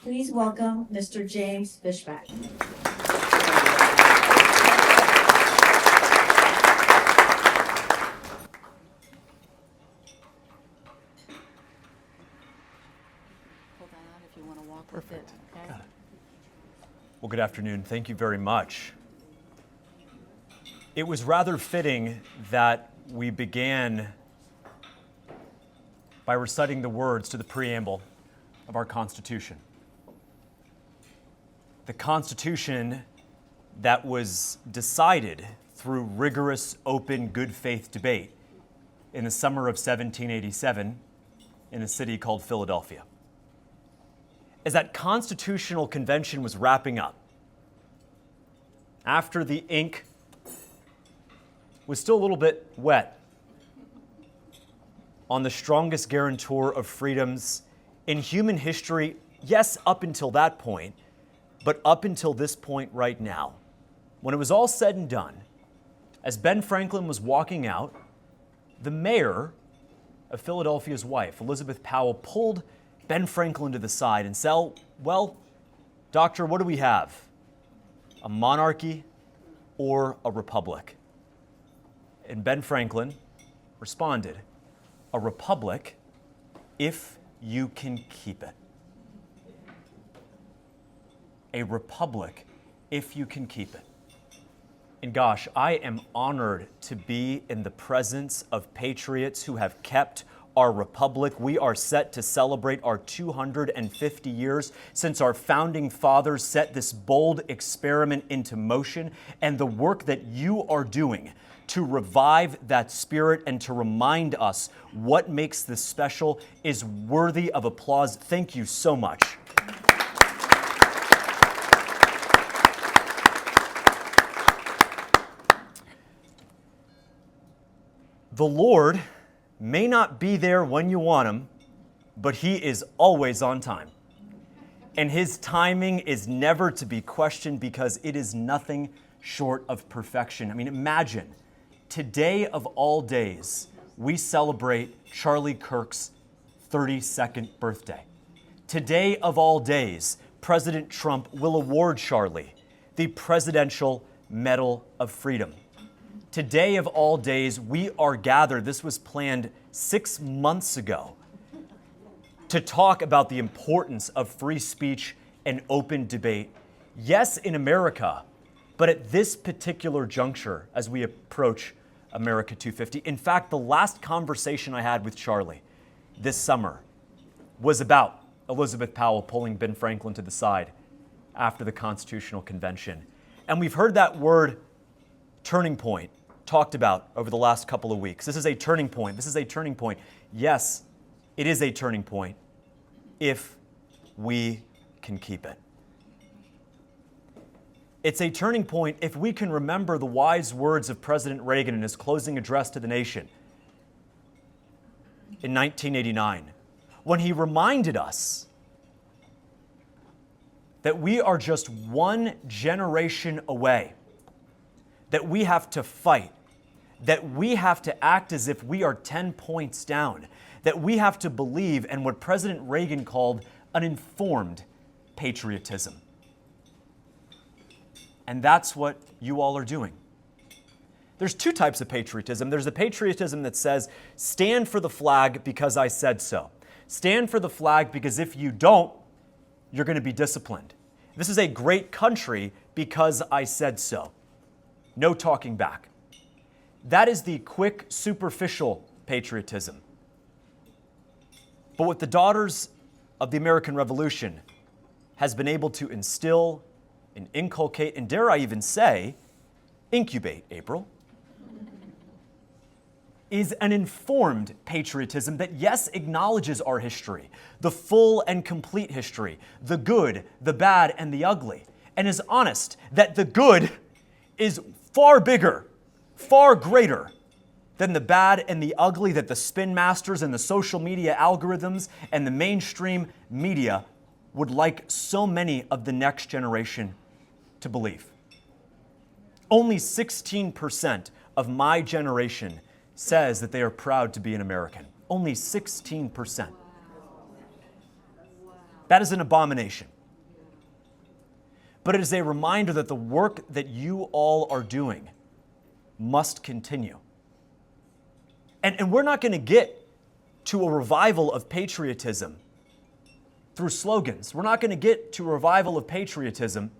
Please welcome Mr. James Fishback. Hold on if you want to walk with it. Okay. Got it. Well, good afternoon. Thank you very much. It was rather fitting that we began by reciting the words to the preamble of our Constitution. The Constitution that was decided through rigorous, open, good faith debate in the summer of 1787 in a city called Philadelphia. As that constitutional convention was wrapping up, after the ink was still a little bit wet on the strongest guarantor of freedoms in human history, yes, up until that point, but up until this point right now, when it was all said and done, as Ben Franklin was walking out, the mayor of Philadelphia's wife, Elizabeth Powell, pulled Ben Franklin to the side and said, well, doctor, what do we have? A monarchy or a republic? And Ben Franklin responded, a republic if you can keep it. A republic if you can keep it. And gosh, I am honored to be in the presence of patriots who have kept our republic. We are set to celebrate our 250 years since our founding fathers set this bold experiment into motion, and the work that you are doing to revive that spirit and to remind us what makes this special is worthy of applause. Thank you so much. The Lord may not be there when you want him, but he is always on time. And his timing is never to be questioned because it is nothing short of perfection. I mean, imagine, today of all days, we celebrate Charlie Kirk's 32nd birthday. Today of all days, President Trump will award Charlie the Presidential Medal of Freedom. Today of all days, we are gathered, this was planned 6 months ago, to talk about the importance of free speech and open debate. Yes, in America, but at this particular juncture as we approach America 250. In fact, the last conversation I had with Charlie this summer was about Elizabeth Powell pulling Ben Franklin to the side after the Constitutional Convention. And we've heard that word turning point talked about over the last couple of weeks. This is a turning point. This is a turning point. Yes, it is a turning point if we can keep it. It's a turning point if we can remember the wise words of President Reagan in his closing address to the nation in 1989, when he reminded us that we are just one generation away, that we have to fight, that we have to act as if we are 10 points down, that we have to believe in what President Reagan called an informed patriotism. And that's what you all are doing. There's two types of patriotism. There's the patriotism that says, stand for the flag because I said so. Stand for the flag because if you don't, you're going to be disciplined. This is a great country because I said so. No talking back. That is the quick, superficial patriotism. But what the daughters of the American Revolution has been able to instill and inculcate, and dare I even say, incubate, April, is an informed patriotism that, yes, acknowledges our history, the full and complete history, the good, the bad, and the ugly, and is honest that the good is far bigger, far greater than the bad and the ugly that the spin masters and the social media algorithms and the mainstream media would like so many of the next generation to believe. Only 16% of my generation says that they are proud to be an American. Only 16%. That is an abomination. But it is a reminder that the work that you all are doing must continue. And we're not going to get to a revival of patriotism through slogans. We're not going to get to a revival of patriotism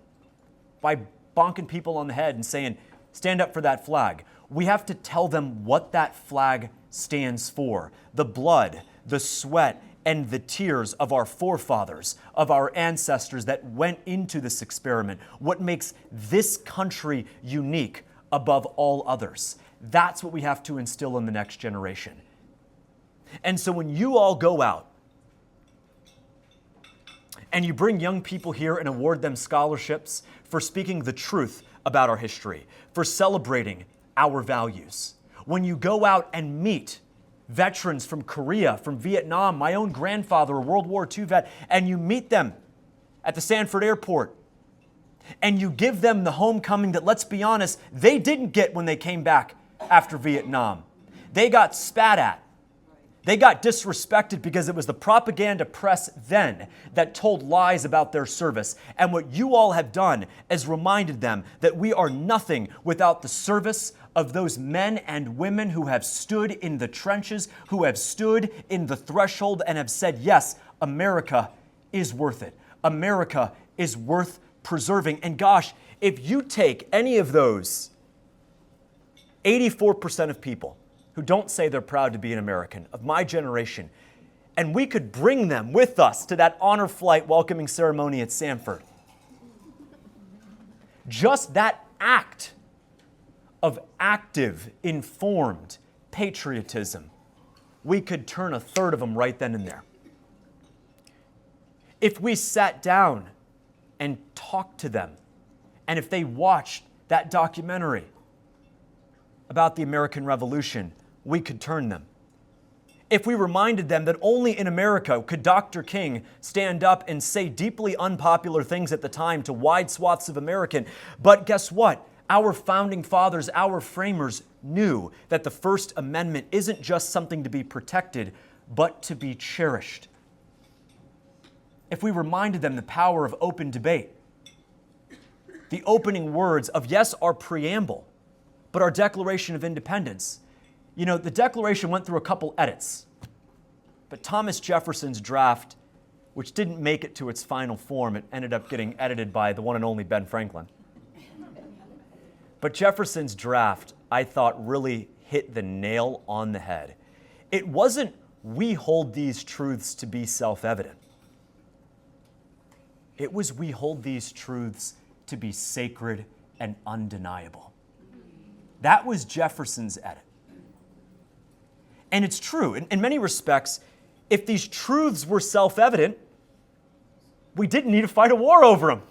by bonking people on the head and saying, stand up for that flag. We have to tell them what that flag stands for. The blood, the sweat, and the tears of our forefathers, of our ancestors that went into this experiment. What makes this country unique above all others. That's what we have to instill in the next generation. And so when you all go out and you bring young people here and award them scholarships for speaking the truth about our history, for celebrating our values, when you go out and meet veterans from Korea, from Vietnam, my own grandfather, a World War II vet, and you meet them at the Sanford Airport, and you give them the homecoming that, let's be honest, they didn't get when they came back after Vietnam. They got spat at. They got disrespected because it was the propaganda press then that told lies about their service. And what you all have done is reminded them that we are nothing without the service of those men and women who have stood in the trenches, who have stood in the threshold and have said, yes, America is worth it. America is worth preserving. And gosh, if you take any of those 84% of people who don't say they're proud to be an American, of my generation, and we could bring them with us to that honor flight welcoming ceremony at Sanford. Just that act of active, informed patriotism, we could turn a third of them right then and there. If we sat down and talked to them, and if they watched that documentary about the American Revolution, we could turn them. If we reminded them that only in America could Dr. King stand up and say deeply unpopular things at the time to wide swaths of American, but guess what? Our founding fathers, our framers knew that the First Amendment isn't just something to be protected, but to be cherished. If we reminded them the power of open debate, the opening words of, yes, our preamble, but our Declaration of Independence. You know, the Declaration went through a couple edits, but Thomas Jefferson's draft, which didn't make it to its final form, it ended up getting edited by the one and only Ben Franklin. But Jefferson's draft, I thought, really hit the nail on the head. It wasn't, we hold these truths to be self-evident. It was, we hold these truths to be sacred and undeniable. That was Jefferson's edit. And it's true. In many respects, if these truths were self-evident, we didn't need to fight a war over them.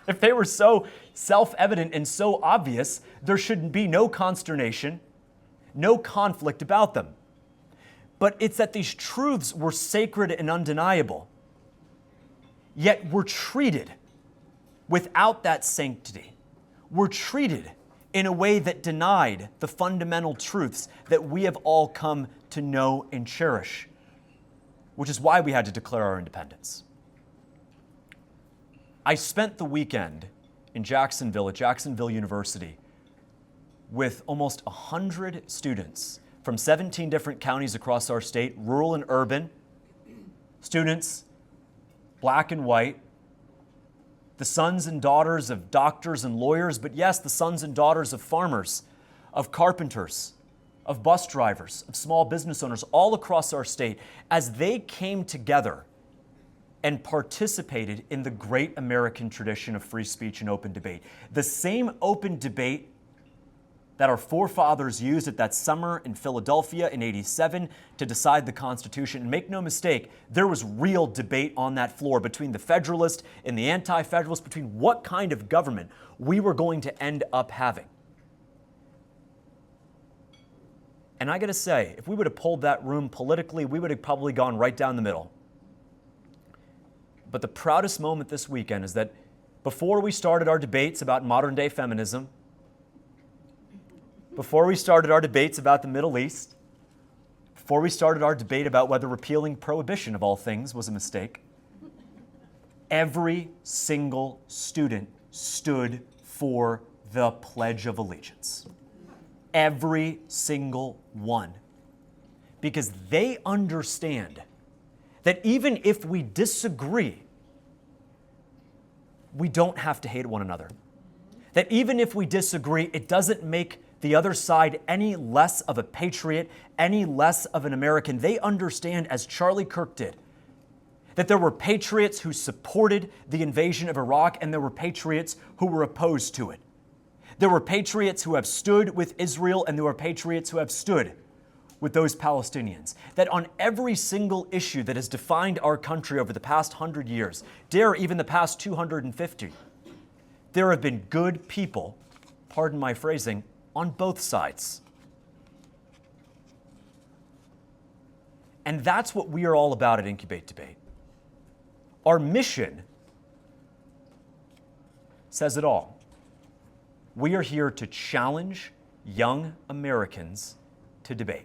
If they were so self-evident and so obvious, there should be no consternation, no conflict about them. But it's that these truths were sacred and undeniable, yet were treated without that sanctity. Were treated in a way that denied the fundamental truths that we have all come to know and cherish, which is why we had to declare our independence. I spent the weekend in Jacksonville, at Jacksonville University, with almost 100 students from 17 different counties across our state, rural and urban, students, black and white, the sons and daughters of doctors and lawyers, but yes, the sons and daughters of farmers, of carpenters, of bus drivers, of small business owners all across our state, as they came together and participated in the great American tradition of free speech and open debate. The same open debate that our forefathers used at that summer in Philadelphia in '87 to decide the Constitution. And make no mistake, there was real debate on that floor between the Federalist and the Anti-Federalist, between what kind of government we were going to end up having. And I gotta say, if we would have pulled that room politically, we would have probably gone right down the middle. But the proudest moment this weekend is that before we started our debates about modern-day feminism, before we started our debates about the Middle East, before we started our debate about whether repealing prohibition of all things was a mistake, every single student stood for the Pledge of Allegiance. Every single one. Because they understand that even if we disagree, we don't have to hate one another. That even if we disagree, it doesn't make the other side any less of a patriot, any less of an American. They understand, as Charlie Kirk did, that there were patriots who supported the invasion of Iraq and there were patriots who were opposed to it. There were patriots who have stood with Israel and there were patriots who have stood with those Palestinians. That on every single issue that has defined our country over the past 100 years, dare even the past 250, there have been good people, pardon my phrasing, on both sides. And that's what we are all about at Incubate Debate. Our mission says it all. We are here to challenge young Americans to debate.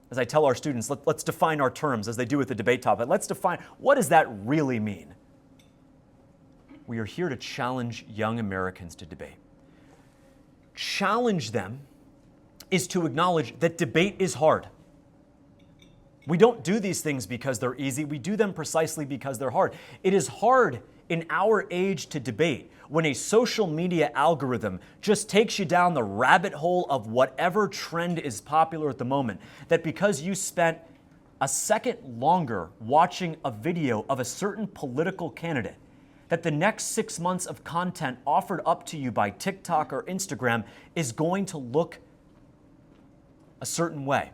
As I tell our students, let's define our terms as they do with the debate topic. Let's define, what does that really mean? We are here to challenge young Americans to debate. Challenge them is to acknowledge that debate is hard. We don't do these things because they're easy. We do them precisely because they're hard. It is hard in our age to debate when a social media algorithm just takes you down the rabbit hole of whatever trend is popular at the moment, that because you spent a second longer watching a video of a certain political candidate, that the next 6 months of content offered up to you by TikTok or Instagram is going to look a certain way.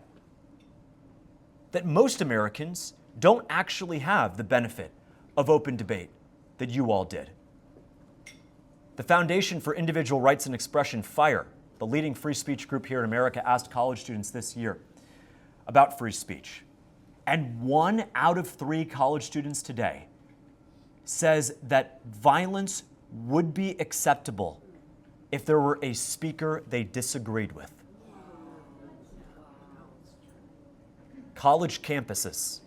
That most Americans don't actually have the benefit of open debate that you all did. The Foundation for Individual Rights and Expression, FIRE, the leading free speech group here in America, asked college students this year about free speech. And 1 out of 3 college students today says that violence would be acceptable if there were a speaker they disagreed with. College campuses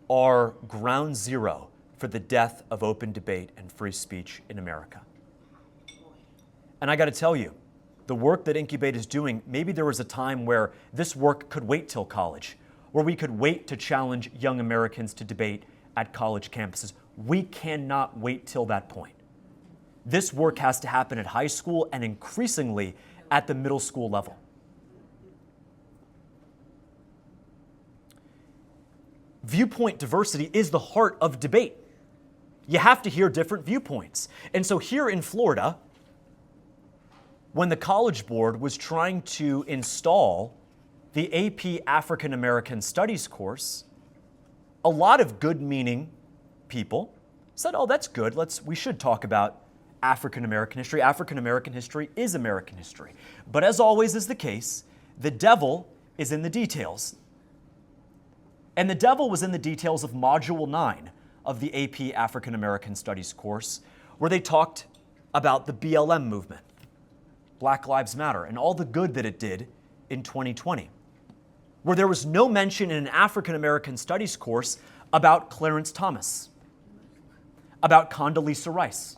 are ground zero for the death of open debate and free speech in America. And I got to tell you, the work that Incubate is doing, maybe there was a time where this work could wait till college, where we could wait to challenge young Americans to debate at college campuses. We cannot wait till that point. This work has to happen at high school and increasingly at the middle school level. Viewpoint diversity is the heart of debate. You have to hear different viewpoints. And so here in Florida, when the College Board was trying to install the AP African American Studies course, a lot of good-meaning people said, oh, that's good. We should talk about African American history. African American history is American history. But as always is the case, the devil is in the details. And the devil was in the details of Module 9 of the AP African American Studies course, where they talked about the BLM movement, Black Lives Matter, and all the good that it did in 2020. Where there was no mention in an African American Studies course about Clarence Thomas, about Condoleezza Rice.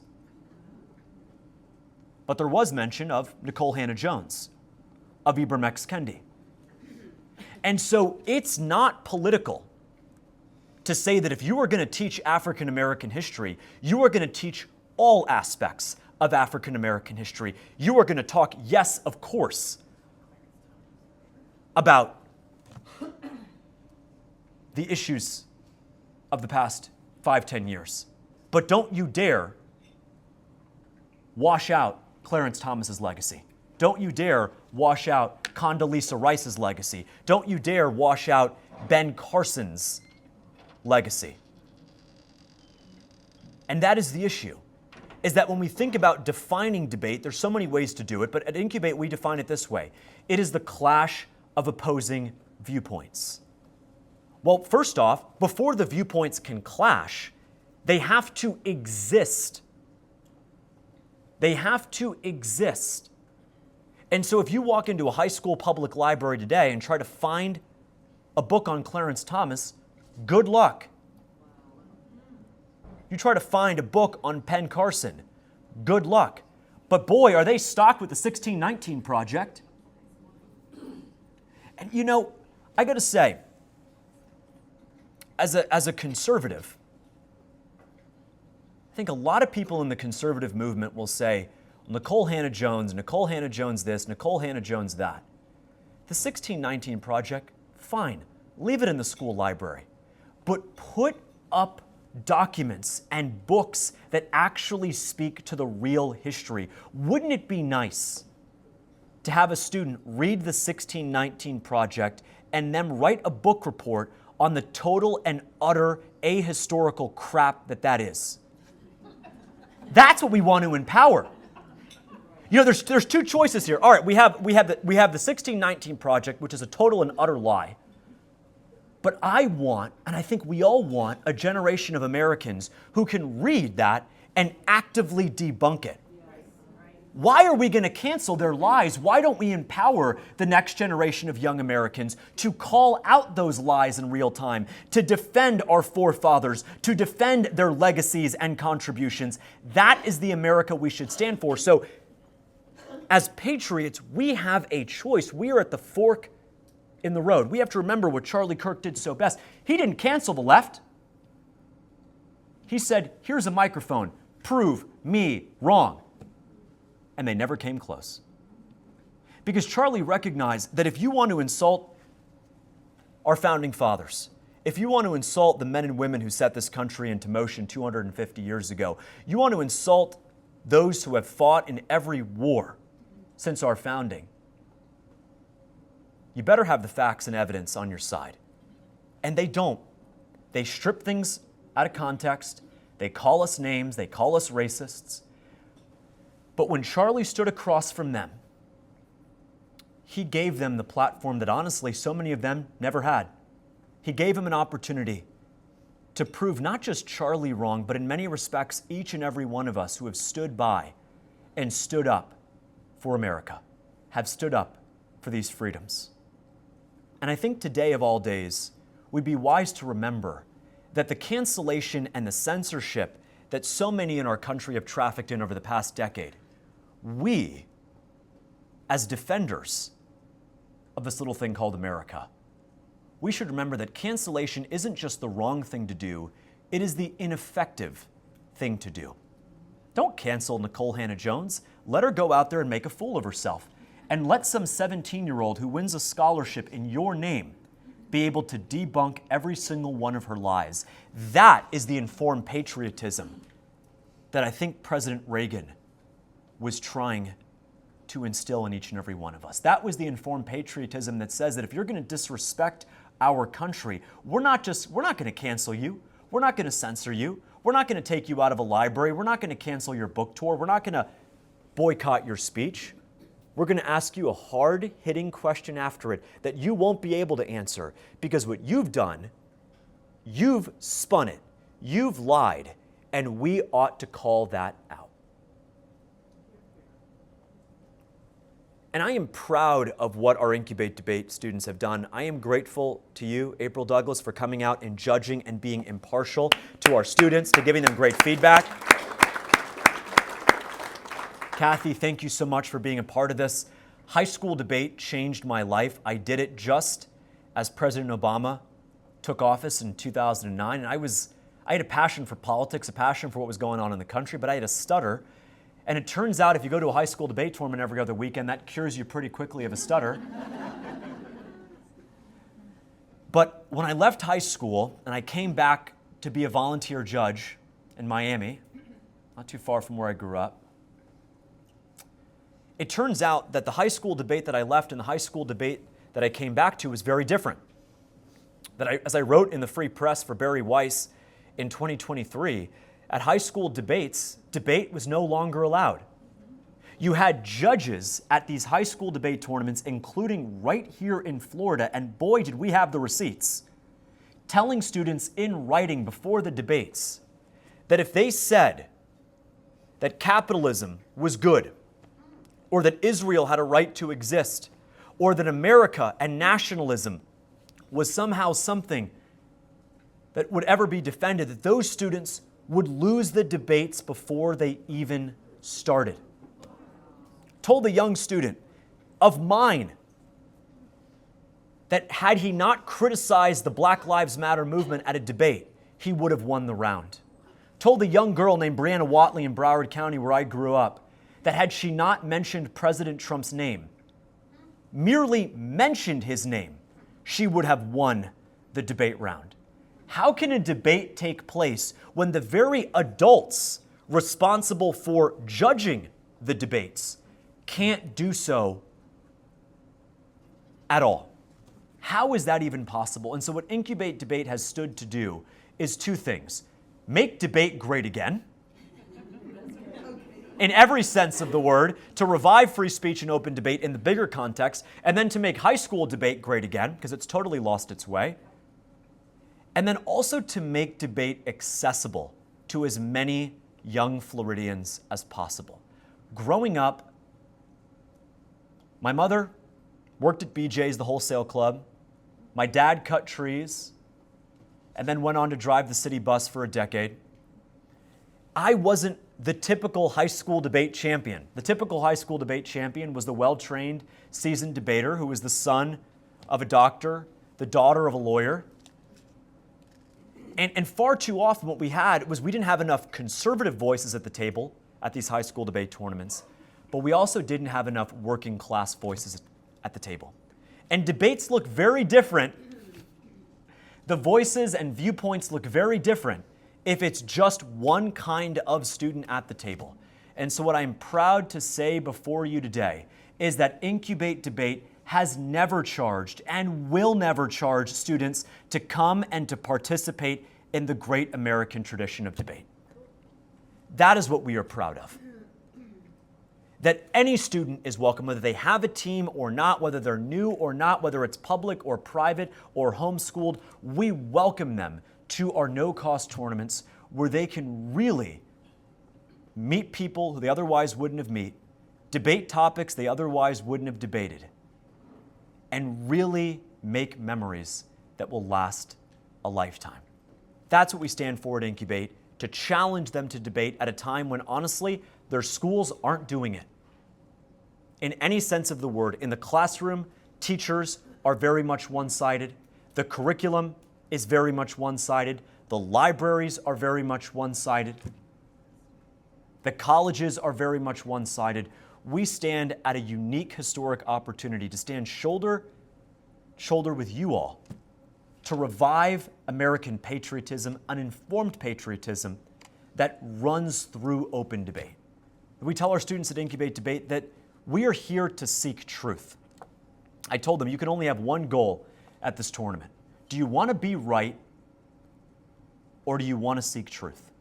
But there was mention of Nicole Hannah-Jones, of Ibram X. Kendi. And so it's not political to say that if you are going to teach African American history, you are going to teach all aspects of African American history. You are going to talk, yes, of course, about the issues of the past 5-10 years. But don't you dare wash out Clarence Thomas's legacy. Don't you dare wash out Condoleezza Rice's legacy. Don't you dare wash out Ben Carson's legacy. And that is the issue, is that when we think about defining debate, there's so many ways to do it, but at Incubate we define it this way. It is the clash of opposing viewpoints. Well, first off, before the viewpoints can clash, they have to exist. They have to exist. And so if you walk into a high school public library today and try to find a book on Clarence Thomas, good luck. You try to find a book on Penn Carson, good luck. But boy, are they stocked with the 1619 Project. And you know, I got to say, as a conservative, I think a lot of people in the conservative movement will say, Nicole Hannah-Jones this, Nicole Hannah-Jones that. The 1619 Project, fine, leave it in the school library. But put up documents and books that actually speak to the real history. Wouldn't it be nice to have a student read the 1619 Project and then write a book report on the total and utter ahistorical crap that is? That's what we want to empower. You know, there's two choices here. All right, we have the 1619 Project, which is a total and utter lie. But I want, and I think we all want, a generation of Americans who can read that and actively debunk it. Why are we going to cancel their lies? Why don't we empower the next generation of young Americans to call out those lies in real time, to defend our forefathers, to defend their legacies and contributions? That is the America we should stand for. So, as patriots, we have a choice. We are at the fork in the road. We have to remember what Charlie Kirk did so best. He didn't cancel the left. He said, here's a microphone. Prove me wrong. And they never came close. Because Charlie recognized that if you want to insult our founding fathers, if you want to insult the men and women who set this country into motion 250 years ago, you want to insult those who have fought in every war since our founding, you better have the facts and evidence on your side. And they don't. They strip things out of context. They call us names. They call us racists. But when Charlie stood across from them, he gave them the platform that honestly so many of them never had. He gave them an opportunity to prove not just Charlie wrong, but in many respects, each and every one of us who have stood by and stood up for America, have stood up for these freedoms. And I think today of all days, we'd be wise to remember that the cancellation and the censorship that so many in our country have trafficked in over the past decade, we, as defenders of this little thing called America, we should remember that cancellation isn't just the wrong thing to do, it is the ineffective thing to do. Don't cancel Nicole Hannah-Jones. Let her go out there and make a fool of herself. And let some 17-year-old who wins a scholarship in your name be able to debunk every single one of her lies. That is the informed patriotism that I think President Reagan was trying to instill in each and every one of us. That was the informed patriotism that says that if you're going to disrespect our country, we're not going to cancel you. We're not going to censor you. We're not going to take you out of a library. We're not going to cancel your book tour. We're not going to boycott your speech. We're going to ask you a hard-hitting question after it that you won't be able to answer because what you've done, you've spun it, you've lied, and we ought to call that out. And I am proud of what our Incubate Debate students have done. I am grateful to you, April Douglas, for coming out and judging and being impartial to our students, to giving them great feedback. Kathy, thank you so much for being a part of this. High school debate changed my life. I did it just as President Obama took office in 2009. And I had a passion for politics, a passion for what was going on in the country, but I had a stutter. And it turns out if you go to a high school debate tournament every other weekend, that cures you pretty quickly of a stutter. But when I left high school and I came back to be a volunteer judge in Miami, not too far from where I grew up, it turns out that the high school debate that I left and the high school debate that I came back to was very different. As I wrote in the Free Press for Barry Weiss in 2023, at high school debates, debate was no longer allowed. You had judges at these high school debate tournaments, including right here in Florida, and boy, did we have the receipts, telling students in writing before the debates that if they said that capitalism was good, or that Israel had a right to exist, or that America and nationalism was somehow something that would ever be defended, that those students would lose the debates before they even started. Told a young student of mine that had he not criticized the Black Lives Matter movement at a debate, he would have won the round. Told a young girl named Brianna Watley in Broward County, where I grew up, that had she not mentioned President Trump's name, merely mentioned his name, she would have won the debate round. How can a debate take place when the very adults responsible for judging the debates can't do so at all? How is that even possible? And so what Incubate Debate has stood to do is two things. Make debate great again, in every sense of the word, to revive free speech and open debate in the bigger context, and then to make high school debate great again, because it's totally lost its way. And then also to make debate accessible to as many young Floridians as possible. Growing up, my mother worked at BJ's, the wholesale club. My dad cut trees and then went on to drive the city bus for a decade. I wasn't the typical high school debate champion. The typical high school debate champion was the well-trained, seasoned debater who was the son of a doctor, the daughter of a lawyer. And far too often what we had was we didn't have enough conservative voices at the table at these high school debate tournaments, but we also didn't have enough working class voices at the table. And debates look very different. The voices and viewpoints look very different if it's just one kind of student at the table. And so what I'm proud to say before you today is that Incubate Debate has never charged and will never charge students to come and to participate in the great American tradition of debate. That is what we are proud of. That any student is welcome, whether they have a team or not, whether they're new or not, whether it's public or private or homeschooled, we welcome them to our no-cost tournaments where they can really meet people who they otherwise wouldn't have met, debate topics they otherwise wouldn't have debated, and really make memories that will last a lifetime. That's what we stand for at Incubate, to challenge them to debate at a time when, honestly, their schools aren't doing it. In any sense of the word, in the classroom, teachers are very much one-sided. The curriculum is very much one-sided. The libraries are very much one-sided. The colleges are very much one-sided. We stand at a unique historic opportunity to stand shoulder to shoulder with you all to revive American patriotism, an informed patriotism that runs through open debate. We tell our students at Incubate Debate that we are here to seek truth. I told them you can only have one goal at this tournament. Do you want to be right, or do you want to seek truth?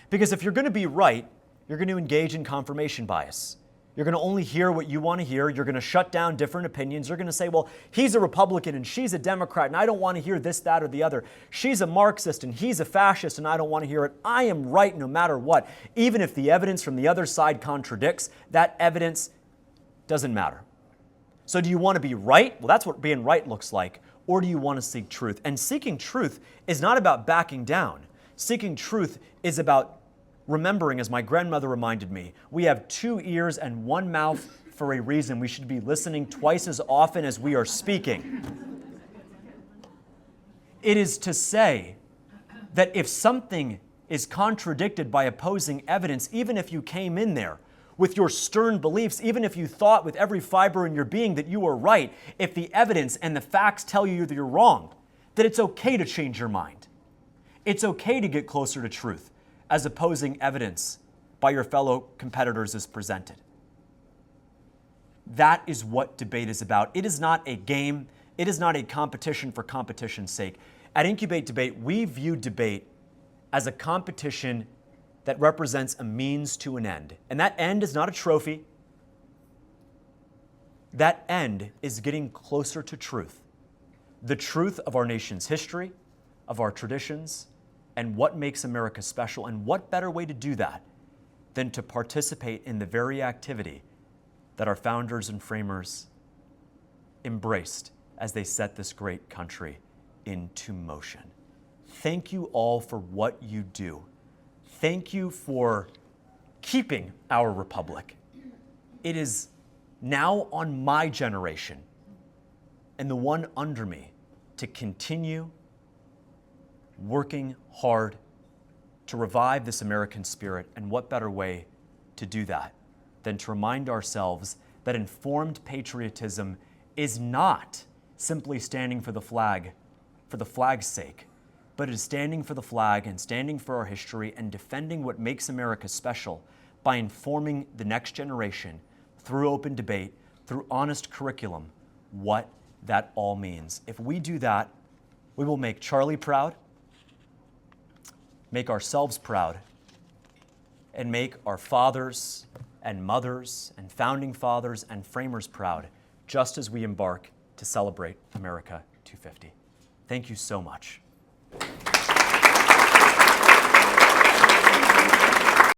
Because if you're going to be right, you're going to engage in confirmation bias. You're going to only hear what you want to hear. You're going to shut down different opinions. You're going to say, well, he's a Republican and she's a Democrat and I don't want to hear this, that, or the other. She's a Marxist and he's a fascist and I don't want to hear it. I am right no matter what. Even if the evidence from the other side contradicts, that evidence doesn't matter. So do you want to be right? Well, that's what being right looks like. Or do you want to seek truth? And seeking truth is not about backing down. Seeking truth is about remembering, as my grandmother reminded me, we have 2 ears and 1 mouth for a reason. We should be listening twice as often as we are speaking. It is to say that if something is contradicted by opposing evidence, even if you came in there with your stern beliefs, even if you thought with every fiber in your being that you were right, if the evidence and the facts tell you that you're wrong, that it's okay to change your mind. It's okay to get closer to truth as opposing evidence by your fellow competitors is presented. That is what debate is about. It is not a game. It is not a competition for competition's sake. At Incubate Debate, we view debate as a competition that represents a means to an end. And that end is not a trophy. That end is getting closer to truth. The truth of our nation's history, of our traditions, and what makes America special. And what better way to do that than to participate in the very activity that our founders and framers embraced as they set this great country into motion. Thank you all for what you do. Thank you for keeping our republic. It is now on my generation and the one under me to continue working hard to revive this American spirit. And what better way to do that than to remind ourselves that informed patriotism is not simply standing for the flag's sake, but it is standing for the flag and standing for our history and defending what makes America special by informing the next generation through open debate, through honest curriculum, what that all means. If we do that, we will make Charlie proud, make ourselves proud, and make our fathers and mothers and founding fathers and framers proud, just as we embark to celebrate America 250. Thank you so much.